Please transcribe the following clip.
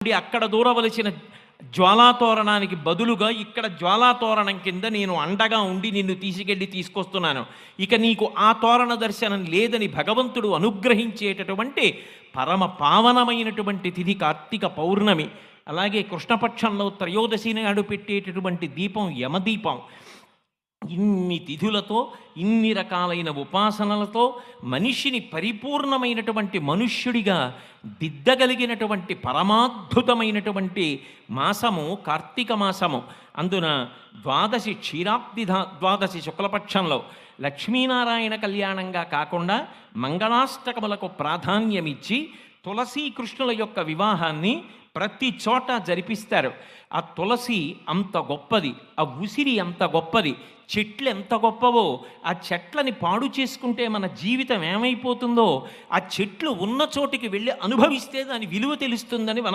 అక్కడ దూరవలసిన జ్వాలాతోరణానికి బదులుగా ఇక్కడ జ్వాలాతోరణం కింద నేను అండగా ఉండి నిన్ను తీసుకొస్తున్నాను. ఇక నీకు ఆ తోరణ దర్శనం లేదని భగవంతుడు అనుగ్రహించేటటువంటి పరమ పావనమైనటువంటి తిథి కార్తీక పౌర్ణమి. అలాగే కృష్ణపక్షంలో త్రయోదశి నాడు పెట్టేటటువంటి దీపం యమదీపం. ఇన్ని తిథులతో, ఇన్ని రకాలైన ఉపాసనలతో మనిషిని పరిపూర్ణమైనటువంటి మనుష్యుడిగా దిద్దగలిగినటువంటి పరమాద్భుతమైనటువంటి మాసము కార్తీక మాసము. అందున ద్వాదశి ద్వాదశి శుక్లపక్షంలో లక్ష్మీనారాయణ కళ్యాణంగా కాకుండా మంగళాష్టకములకు ప్రాధాన్యమిచ్చి తులసీకృష్ణుల యొక్క వివాహాన్ని ప్రతి చోట జరిపిస్తారు. ఆ తులసి అంత గొప్పది, ఆ ఉసిరి అంత గొప్పది, చెట్లు ఎంత గొప్పవో. ఆ చెట్లని పాడు చేసుకుంటే మన జీవితం ఏమైపోతుందో, ఆ చెట్లు ఉన్న చోటికి వెళ్ళి అనుభవిస్తే దాని విలువ తెలుస్తుందని